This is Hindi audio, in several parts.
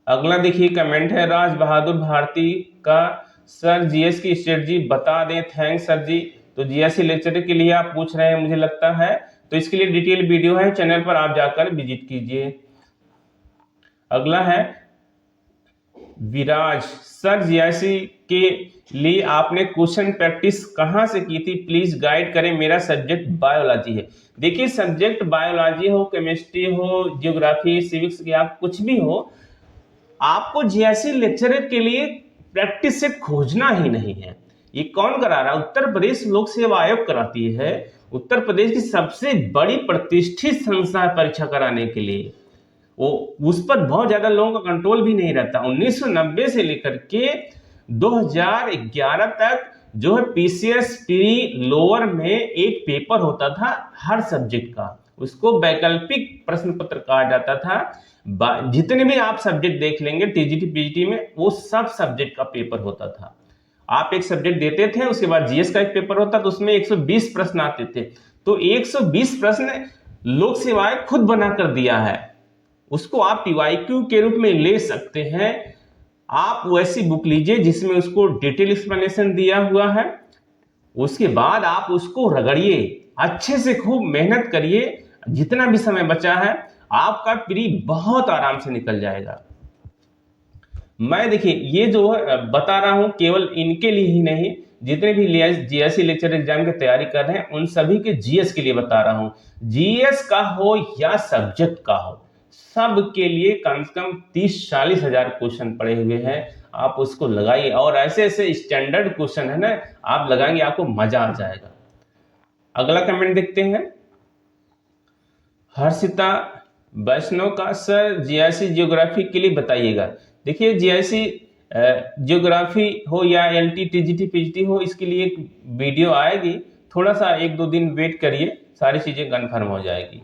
अगला देखिए कमेंट है राज बहादुर भारती का, सर जीएस की स्ट्रेटजी बता दें, थैंक्स सर जी। तो जीएससी लेक्चर के लिए आप पूछ रहे हैं मुझे लगता है, तो इसके लिए डिटेल वीडियो है, चैनल पर आप जाकर विजिट कीजिए। अगला है विराज, सर जीएससी के लिए आपने क्वेश्चन प्रैक्टिस कहाँ से की थी, प्लीज गाइड करें, मेरा सब्जेक्ट बायोलॉजी है। देखिए सब्जेक्ट बायोलॉजी हो, केमिस्ट्री हो, जियोग्राफी, सिविक्स या कुछ भी हो, आपको जीएससी लेक्चरर के लिए प्रैक्टिस सेट खोजना ही नहीं है। ये कौन करा रहा है? उत्तर प्रदेश लोक सेवा आयोग कराती है। उत्तर प्रदेश की सबसे बड़ी प्रतिष्ठित संस्था है परीक्षा कराने के लिए। वो उस पर बहुत ज्यादा लोगों का कंट्रोल भी नहीं रहता। 1990 से लेकर के 2011 तक जो है पीसीएस प्री लोअर में एक पेपर होता था हर सब्जेक्ट का, उसको वैकल्पिक प्रश्न पत्र कहा जाता था। जितने भी आप सब्जेक्ट देख लेंगे टीजीटी पीजीटी में, वो सब सब्जेक्ट का पेपर होता था। आप एक सब्जेक्ट देते थे, उसके बाद जीएस का एक पेपर होता तो उसमें 120 प्रश्न आते थे। तो 120 प्रश्न लोक सेवा आयोग खुद बनाकर दिया है, उसको आप पीवाईक्यू के रूप में ले सकते हैं। आप वैसी बुक लीजिए जिसमें उसको डिटेल एक्सप्लेनेशन दिया हुआ है, उसके बाद आप उसको रगड़िए, अच्छे से खूब मेहनत करिए। जितना भी समय बचा है आपका प्री बहुत आराम से निकल जाएगा। मैं देखिए ये जो बता रहा हूं केवल इनके लिए ही नहीं, जितने भी जीएससी लेक्चर एग्जाम की तैयारी कर रहे हैं उन सभी के जीएस के लिए बता रहा हूं। जीएस का हो या सब्जेक्ट का हो, सब के लिए कम से कम 30-40 हजार क्वेश्चन पड़े हुए हैं। आप उसको लगाइए, और ऐसे ऐसे स्टैंडर्ड क्वेश्चन है ना, आप लगाएंगे आपको मजा आ जाएगा। अगला कमेंट देखते हैं हर्षिता वैष्णव का, सर जीआईसी जियोग्राफी के लिए बताइएगा। देखिए जीआईसी जियोग्राफी हो या एलटी टीजीटी पीजीटी हो, इसके लिए एक वीडियो आएगी, थोड़ा सा 1-2 दिन वेट करिए, सारी चीजें कन्फर्म हो जाएगी।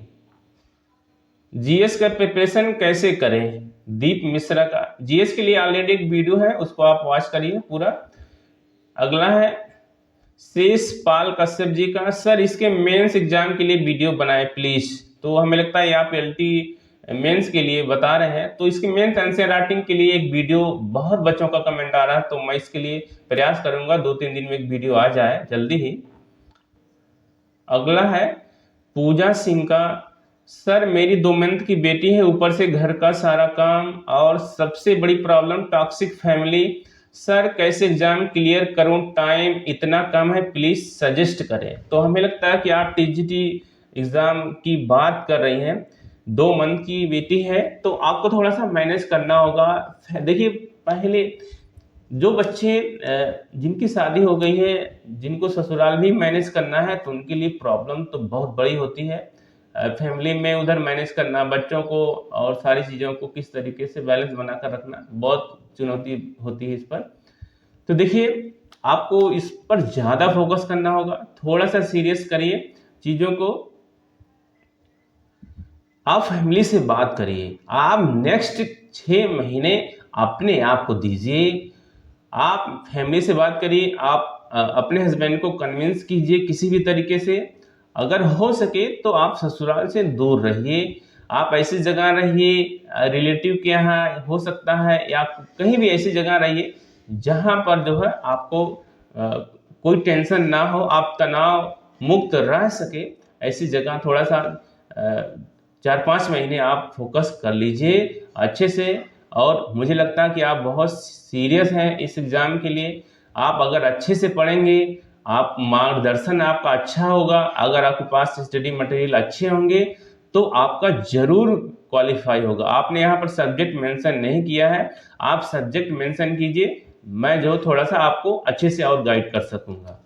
जीएस का प्रिपरेशन कैसे करें, दीप मिश्रा का, जीएस के लिए ऑलरेडी एक वीडियो है, उसको आप वॉच करिए पूरा। अगला है शेष पाल कश्यप जी का, सर इसके मेंस एग्जाम के लिए वीडियो बनाए प्लीज। तो हमें लगता है आप एलटी मेंस के लिए बता रहे हैं, तो इसके मेंस आंसर राइटिंग के लिए एक वीडियो, बहुत बच्चों का कमेंट आ रहा है, तो मैं इसके लिए प्रयास करूंगा 2-3 दिन में एक वीडियो आ जाए जल्दी ही। अगला है पूजा सिंह का, सर मेरी 2 मंथ की बेटी है, ऊपर से घर का सारा काम और सबसे बड़ी प्रॉब्लम टॉक्सिक फैमिली, सर कैसे एग्जाम क्लियर करूं, टाइम इतना कम है, प्लीज सजेस्ट करें। तो हमें लगता है कि आप टीजीटी एग्जाम की बात कर रही हैं, 2 मंथ की बेटी है, तो आपको थोड़ा सा मैनेज करना होगा। देखिए पहले जो बच्चे जिनकी शादी हो गई है, जिनको ससुराल भी मैनेज करना है, तो उनके लिए प्रॉब्लम तो बहुत बड़ी होती है। फैमिली में उधर मैनेज करना, बच्चों को और सारी चीज़ों को किस तरीके से बैलेंस बनाकर रखना, बहुत चुनौती होती है इस पर। तो देखिए आपको इस पर ज़्यादा फोकस करना होगा, थोड़ा सा सीरियस करिए चीज़ों को। आप फैमिली से बात करिए, आप नेक्स्ट 6 महीने अपने आप को दीजिए, आप फैमिली से बात करिए, आप अपने हस्बैंड को कन्विंस कीजिए किसी भी तरीके से। अगर हो सके तो आप ससुराल से दूर रहिए, आप ऐसी जगह रहिए, रिलेटिव के यहाँ हो सकता है, या कहीं भी ऐसी जगह रहिए जहाँ पर जो है आपको कोई टेंशन ना हो, आप तनाव मुक्त रह सके। ऐसी जगह थोड़ा सा 4-5 महीने आप फोकस कर लीजिए अच्छे से। और मुझे लगता है कि आप बहुत सीरियस हैं इस एग्ज़ाम के लिए। आप अगर अच्छे से पढ़ेंगे, आप मार्गदर्शन आपका अच्छा होगा, अगर आपके पास स्टडी मटेरियल अच्छे होंगे, तो आपका जरूर क्वालिफाई होगा। आपने यहाँ पर सब्जेक्ट मेंशन नहीं किया है, आप सब्जेक्ट मेंशन कीजिए, मैं जो थोड़ा सा आपको अच्छे से और गाइड कर सकूंगा।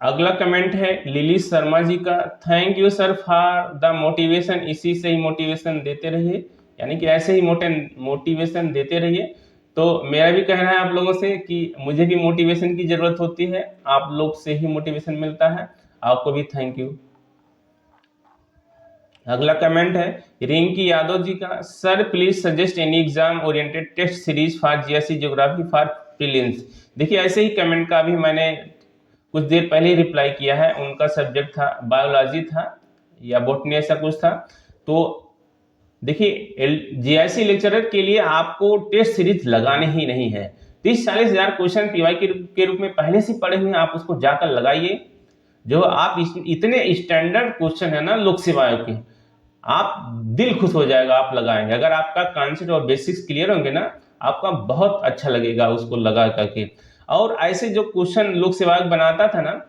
अगला कमेंट है लिली शर्मा जी का, thank you sir for the motivation, इसी से ही मोटिवेशन देते रहिए, यानी कि ऐसे ही मोटिवेशन देते रहिए। तो मेरा भी कहना है आप लोगों से कि मुझे भी मोटिवेशन की जरूरत होती है, आप लोग से ही मोटिवेशन मिलता है। आपको भी थैंक यू। अगला कमेंट है रिंकी यादव जी का, sir please suggest any exam oriented test series for GSC geography for prelims. देखिए ऐसे ही कमेंट का भी मैंने कुछ देर पहले ही रिप्लाई किया है, उनका सब्जेक्ट था बायोलॉजी था, या बॉटनी ऐसा कुछ था। तो देखिए जीआईसी लेक्चरर के लिए आपको टेस्ट सीरीज लगाने ही नहीं है। 30-40 हजार क्वेश्चन पीवाई के रूप में पहले से पड़े हुए हैं, आप उसको जाकर लगाइए। जो आप इतने स्टैंडर्ड क्वेश्चन है ना लोक सेवाओं के, आप दिल खुश हो जाएगा आप लगाएंगे। अगर आपका कॉन्सेप्ट और बेसिक्स क्लियर होंगे ना, आपका बहुत अच्छा लगेगा उसको लगा करके। और ऐसे जो क्वेश्चन लोक सेवा बनाता था ना,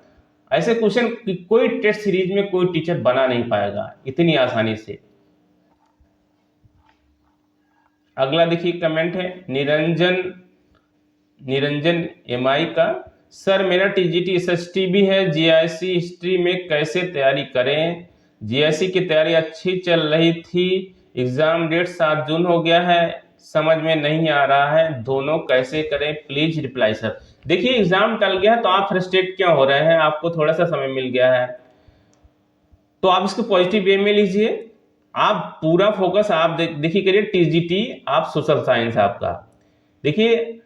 ऐसे क्वेश्चन कोई टेस्ट सीरीज में कोई टीचर बना नहीं पाएगा इतनी आसानी से। अगला देखिए कमेंट है निरंजन एमआई का, सर मेरा टीजीटी एसएसटी भी है, जीआईसी हिस्ट्री में कैसे तैयारी करें? जीआईसी की तैयारी अच्छी चल रही थी, एग्जाम डेट 7 जून हो गया है, समझ में नहीं आ रहा है, दोनों कैसे करें प्लीज रिप्लाई सर। देखिए एग्जाम टल गया है तो आप फ्रस्ट्रेट क्यों हो रहे हैं, आपको थोड़ा सा समय मिल गया है तो आप इसको पॉजिटिव वे में लीजिए। आप पूरा फोकस आप देखिए करिए टीजीटी, आप सोशल साइंस आपका। देखिए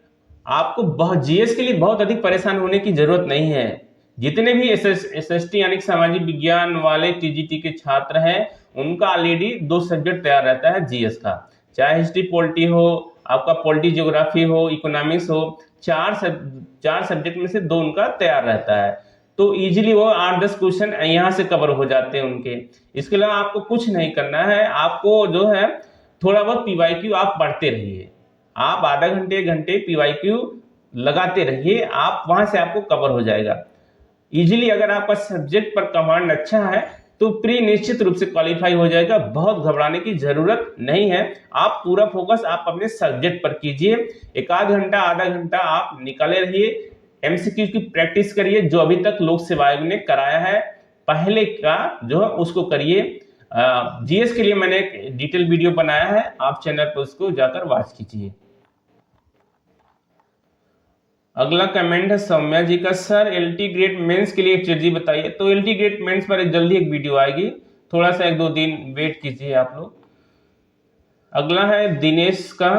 आपको बहुत जीएस के लिए बहुत अधिक परेशान होने की जरूरत नहीं है। जितने भी एसएसटी यानी सामाजिक विज्ञान वाले टीजीटी के छात्र हैं, उनका ऑलरेडी 2 सब्जेक्ट तैयार रहता है जीएस का, चाहे हिस्ट्री पॉलिटी हो, आपका पॉलिटी ज्योग्राफी हो, इकोनॉमिक्स हो, 4 सब्जेक्ट में से 2 उनका तैयार रहता है। तो इजीली वो 8-10 क्वेश्चन यहाँ से कवर हो जाते हैं उनके। इसके अलावा आपको कुछ नहीं करना है, आपको जो है थोड़ा बहुत पीवाईक्यू आप पढ़ते रहिए। आप आधा घंटे 1 घंटे पीवाईक्यू लगाते रहिए, आप वहां से आपको कवर हो जाएगा इजीली। अगर आपका सब्जेक्ट पर कमांड अच्छा है तो प्री निश्चित रूप से क्वालिफाई हो जाएगा, बहुत घबराने की जरूरत नहीं है। आप पूरा फोकस आप अपने सब्जेक्ट पर कीजिए, 1 आध घंटा आधा घंटा आप निकाले रहिए, एमसीक्यू की प्रैक्टिस करिए, जो अभी तक लोक सेवा आयोग ने कराया है पहले का जो है उसको करिए। जीएस के लिए मैंने एक डिटेल वीडियो बनाया है, आप चैनल पर उसको जाकर वॉच कीजिए। अगला कमेंट है सौम्या जी का, सर एलटी ग्रेड मेंस के लिए एक स्ट्रेटजी बताइए। तो एलटी ग्रेड मेंस पर जल्दी एक वीडियो आएगी, थोड़ा सा 1-2 दिन वेट कीजिए आप लोग। अगला है दिनेश का,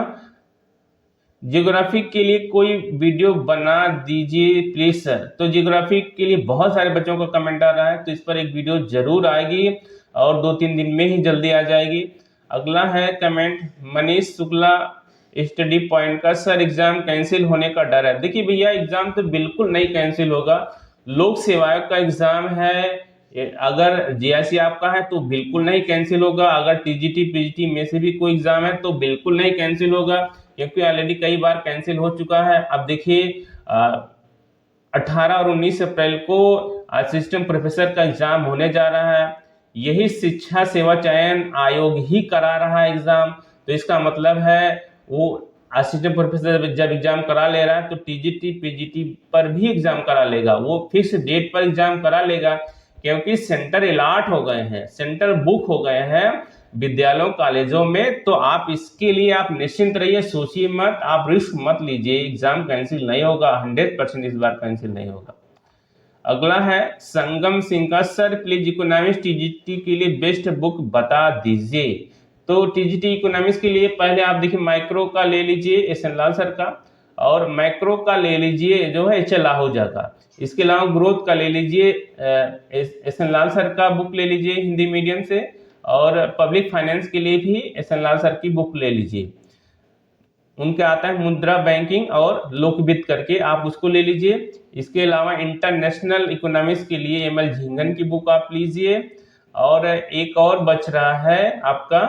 जियोग्राफी के लिए कोई वीडियो बना दीजिए प्लीज सर। तो जियोग्राफी के लिए बहुत सारे बच्चों का कमेंट आ रहा है, तो इस पर एक वीडियो जरूर आएगी और 2-3 दिन में ही जल्दी आ जाएगी। अगला है comment Manish Shukla study point का, सर एग्जाम कैंसिल होने का डर है। देखिए भैया एग्जाम तो बिल्कुल नहीं कैंसिल होगा, लोक सेवाएं का एग्जाम है, अगर जीआईसी आपका है तो बिल्कुल नहीं कैंसिल होगा, अगर टीजीटी पीजीटी में से भी कोई एग्जाम है तो बिल्कुल नहीं कैंसिल होगा, क्योंकि ऑलरेडी कई बार कैंसिल हो चुका है। अब देखिए 18 और 19 अप्रैल को असिस्टेंट प्रोफेसर का एग्जाम होने जा रहा है, यही शिक्षा सेवा चयन आयोग ही करा रहा है एग्जाम। तो इसका मतलब है वो असिस्टेंट प्रोफेसर जब एग्जाम करा ले रहा है तो टीजीटी पीजीटी पर भी एग्जाम करा लेगा, वो फिक्स डेट पर एग्जाम करा लेगा, क्योंकि सेंटर अलॉट हो गए हैं, सेंटर बुक हो गए हैं विद्यालयों कॉलेजों में। तो आप इसके लिए आप निश्चिंत रहिए, सोचिए मत, आप रिस्क मत लीजिए, एग्जाम कैंसिल नहीं होगा, 100% इस बार कैंसिल नहीं होगा। अगला है संगम सिंह का, सर प्लीज इकोनॉमिक्स टीजीटी के लिए बेस्ट बुक बता दीजिए। तो टीजीटी इकोनॉमिक्स के लिए पहले आप देखिए माइक्रो का ले लीजिए एस.एन. लाल सर का, और मैक्रो का ले लीजिए जो है एच.एल. आहूजा का। इसके अलावा ग्रोथ का ले लीजिए एस.एन. लाल सर का बुक ले लीजिए हिंदी मीडियम से, और पब्लिक फाइनेंस के लिए भी एस.एन. लाल सर की बुक ले लीजिए, उनके आता है मुद्रा बैंकिंग और लोकवित्त करके, आप उसको ले लीजिए। इसके अलावा इंटरनेशनल इकोनॉमिक्स के लिए एम.एल. झिंगन की बुक आप लीजिए, और एक और बच रहा है आपका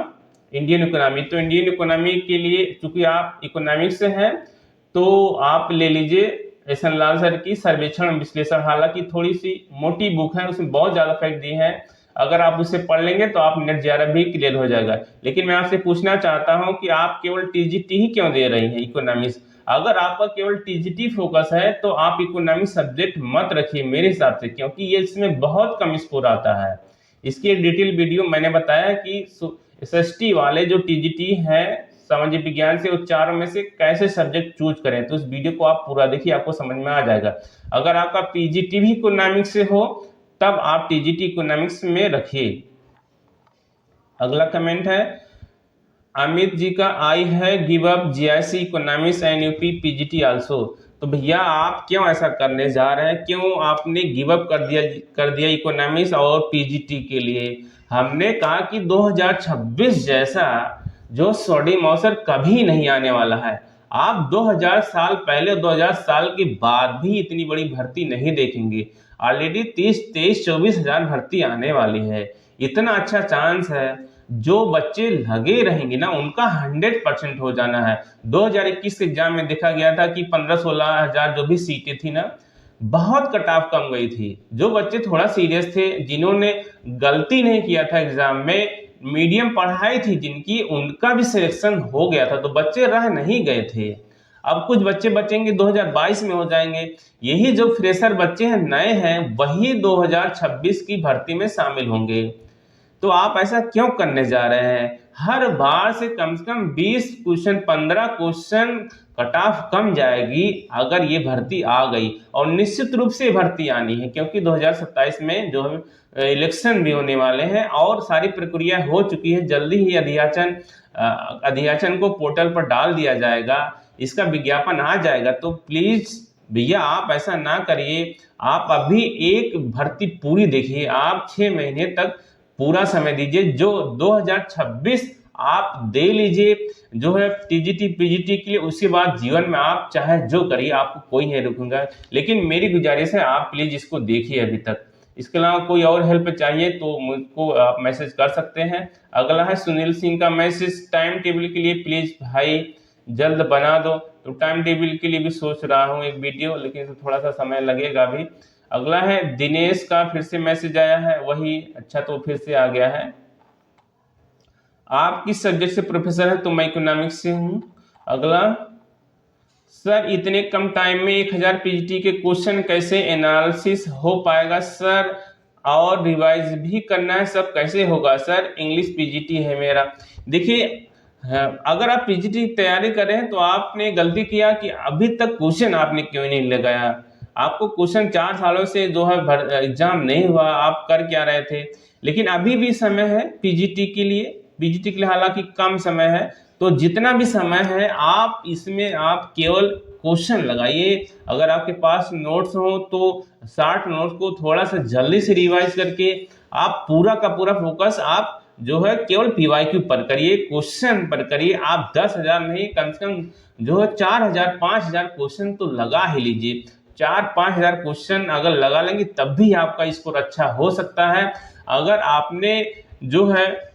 इंडियन इकोनॉमी। तो इंडियन इकोनॉमी के लिए चूंकि आप इकोनॉमिक्स से हैं तो आप ले लीजिए एस.एन. लाल सर की सर्वेक्षण विश्लेषण, हालांकि थोड़ी सी मोटी बुक है, उसमें बहुत ज्यादा फैक्ट दिए हैं, अगर आप उसे पढ़ लेंगे तो आप नेट 11 भी क्लियर हो जाएगा। लेकिन मैं आपसे पूछना चाहता हूं कि आप केवल टीजीटी ही क्यों दे रही हैं इकोनॉमिक्स? अगर आपका केवल टीजीटी फोकस है तो आप इकोनॉमिक्स सब्जेक्ट मत रखिए मेरे हिसाब से, क्योंकि ये इसमें बहुत कम स्कोर आता है। इसकी एक डिटेल वीडियो मैंने बताया कि एसएसटी वाले जो टीजीटी हैं सामाजिक विज्ञान से, उच्चारण में से कैसे सब्जेक्ट चूज करें, तो इस वीडियो को आप पूरा देखिए, आपको समझ में आ जाएगा। अगर आपका पीजीटी भी इकोनॉमिक्स से हो तब आप टीजीटी इकोनॉमिक्स में रखिए। अगला कमेंट है अमित जी का, आई है give up GIC economics and UP PGT also. तो भैया आप क्यों ऐसा करने जा रहे हैं, क्यों आपने गिव अप कर दिया इकोनॉमिक्स और पीजीटी के लिए? हमने कहा कि 2026 जैसा जो सोडियम अवसर कभी नहीं आने वाला है। आप 2000 साल पहले 2000 साल के बाद भी इतनी बड़ी भर्ती नहीं देखेंगे। ऑलरेडी 23 हजार भर्ती आने वाली है। इतना अच्छा चांस है, जो बच्चे लगे रहेंगे ना उनका 100% हो जाना है। 2021 के एग्जाम में देखा गया था कि 15-16 हजार जो भी सीटें थी ना, बहुत कट ऑफ कम गई थी। जो बच्चे थोड़ा सीरियस थे, जिन्होंने गलती नहीं किया था एग्जाम में, मीडियम पढ़ाई थी जिनकी, उनका भी सिलेक्शन हो गया था, तो बच्चे रह नहीं गए थे। अब कुछ बच्चे बचेंगे 2022 में हो जाएंगे। यही जो फ्रेशर बच्चे हैं, नए हैं, वही 2026 की भर्ती में शामिल होंगे। तो आप ऐसा क्यों करने जा रहे हैं? हर बार से कम 20 क्वेश्चन 15 क्वेश्चन कट ऑफ कम जाएगी अगर ये भर्ती आ गई। और निश्चित रूप से भर्ती आनी है, क्योंकि 2027 में जो इलेक्शन भी होने वाले हैं और सारी प्रक्रिया हो चुकी है। जल्दी ही अधियाचन को पोर्टल पर डाल दिया जाएगा, इसका विज्ञापन आ जाएगा। तो प्लीज भैया आप ऐसा ना करिए। आप अभी एक भर्ती पूरी देखिए, आप 6 महीने तक पूरा समय दीजिए। जो 2026 आप दे लीजिए जो है टीजीटी पीजीटी के लिए, उसके बाद जीवन में आप चाहे जो करिए, आपको कोई नहीं रोकेगा। लेकिन मेरी गुजारिश है, आप प्लीज इसको देखिए अभी तक। इसके अलावा कोई और हेल्प चाहिए तो मुझको आप मैसेज कर सकते हैं। अगला है सुनील सिंह का मैसेज, टाइम टेबल के लिए प्लीज भाई जल्द बना दो। तो टाइम टेबल के लिए भी सोच रहा हूँ एक वीडियो, लेकिन थोड़ा सा समय लगेगा अभी। अगला है दिनेश का, फिर से मैसेज आया है वही। अच्छा, तो फिर से आ गया है। आप किस सब्जेक्ट से प्रोफेसर हैं? तो मैं इकोनॉमिक्स से हूँ। अगला, सर इतने कम टाइम में 1000 पीजीटी के क्वेश्चन कैसे एनालिसिस हो पाएगा सर, और रिवाइज भी करना है, सब कैसे होगा सर? इंग्लिश पीजीटी है मेरा। देखिए, अगर आप पीजीटी की तैयारी कर रहे हैं तो आपने गलती किया कि अभी तक क्वेश्चन आपने क्यों नहीं लगाया। आपको क्वेश्चन 4 सालों से जो है एग्जाम नहीं हुआ, आप कर क्या रहे थे? लेकिन अभी भी समय है पीजीटी के लिए। पीजीटी के लिए हालांकि कम समय है, तो जितना भी समय है आप इसमें आप केवल क्वेश्चन लगाइए। अगर आपके पास नोट्स हो तो शॉर्ट नोट्स को थोड़ा सा जल्दी से रिवाइज करके आप पूरा का पूरा फोकस आप जो है केवल पीवाईक्यू पर करिए, क्वेश्चन पर करिए। आप 10,000 नहीं, कम से कम जो है 4,000 5,000 क्वेश्चन तो लगा ही लीजिए। 4-5 हजार क्वेश्चन अगर लगा लेंगे तब भी आपका स्कोर अच्छा हो सकता है। अगर आपने जो है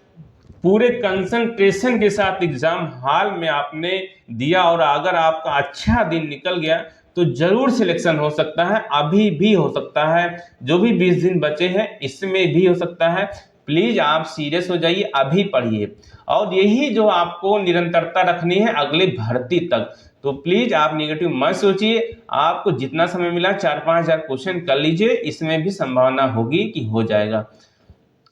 पूरे कंसंट्रेशन के साथ एग्जाम हॉल में आपने दिया और अगर आपका अच्छा दिन निकल गया तो जरूर सिलेक्शन हो सकता है, अभी भी हो सकता है। जो भी 20 दिन बचे हैं इसमें भी हो सकता है। प्लीज आप सीरियस हो जाइए, अभी पढ़िए। और यही जो आपको निरंतरता रखनी है अगले भर्ती तक। तो प्लीज आप नेगेटिव मत सोचिए। आपको जितना समय मिला 4-5 हजार क्वेश्चन कर लीजिए, इसमें भी संभावना होगी कि हो जाएगा।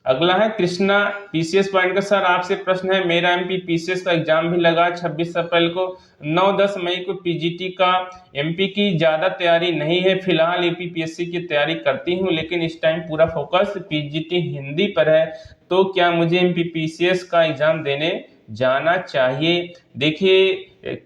अगला है कृष्णा पीसीएस पॉइंट का, सर आपसे प्रश्न है, मेरा एमपी पीसीएस का एग्जाम भी लगा 26 अप्रैल को, 9-10 मई को पीजीटी का। एमपी की ज़्यादा तैयारी नहीं है, फिलहाल यूपीपीएससी की तैयारी करती हूँ, लेकिन इस टाइम पूरा फोकस पीजीटी हिंदी पर है। तो क्या मुझे एमपी पीसीएस का एग्जाम देने जाना चाहिए? देखिए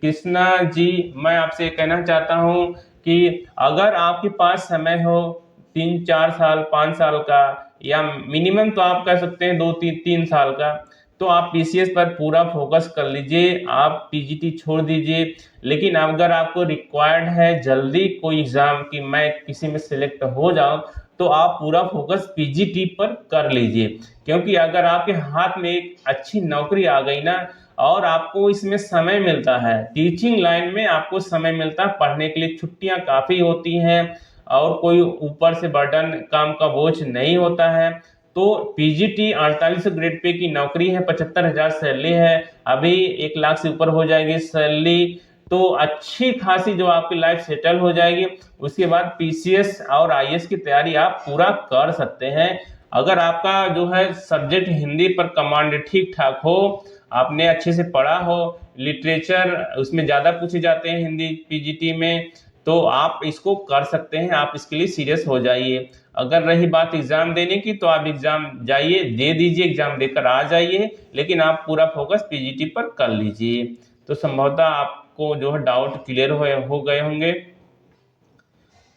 कृष्णा जी, मैं आपसे कहना चाहता हूँ कि अगर आपके पास समय हो 3-4 साल 5 साल का, या मिनिमम तो आप कह सकते हैं 2-3 साल का, तो आप पीसीएस पर पूरा फोकस कर लीजिए, आप पीजीटी छोड़ दीजिए। लेकिन अगर आपको रिक्वायर्ड है जल्दी कोई एग्जाम कि मैं किसी में सिलेक्ट हो जाऊं, तो आप पूरा फोकस पीजीटी पर कर लीजिए। क्योंकि अगर आपके हाथ में एक अच्छी नौकरी आ गई ना, और आपको इसमें समय मिलता है, टीचिंग लाइन में आपको समय मिलता है पढ़ने के लिए, छुट्टियां काफ़ी होती हैं और कोई ऊपर से बर्डन काम का बोझ नहीं होता है। तो पीजीटी 48 ग्रेड पे की नौकरी है, 75,000 सैलरी है, अभी 1 लाख से ऊपर हो जाएगी सैलरी। तो अच्छी खासी जो आपकी लाइफ सेटल हो जाएगी। उसके बाद पीसीएस और आईएएस की तैयारी आप पूरा कर सकते हैं। अगर आपका जो है सब्जेक्ट हिंदी पर कमांड ठीक ठाक हो, आपने अच्छे से पढ़ा हो, लिटरेचर उसमें ज़्यादा पूछे जाते हैं हिंदी पीजीटी में, तो आप इसको कर सकते हैं, आप इसके लिए सीरियस हो जाइए। अगर रही बात एग्जाम देने की, तो आप एग्जाम जाइए, दे दीजिए, एग्जाम देकर आ जाइए, लेकिन आप पूरा फोकस पीजीटी पर कर लीजिए। तो संभवतः आपको जो है डाउट क्लियर हो गए होंगे।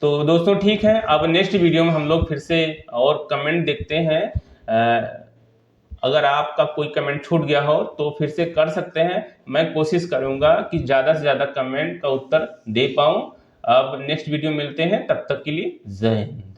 तो दोस्तों ठीक है, अब नेक्स्ट वीडियो में हम लोग फिर से और कमेंट देखते हैं। अगर आपका कोई कमेंट छूट गया हो तो फिर से कर सकते हैं। मैं कोशिश करूंगा कि ज़्यादा से ज़्यादा कमेंट का उत्तर दे पाऊँ। अब नेक्स्ट वीडियो मिलते हैं, तब तक के लिए जय हिंद।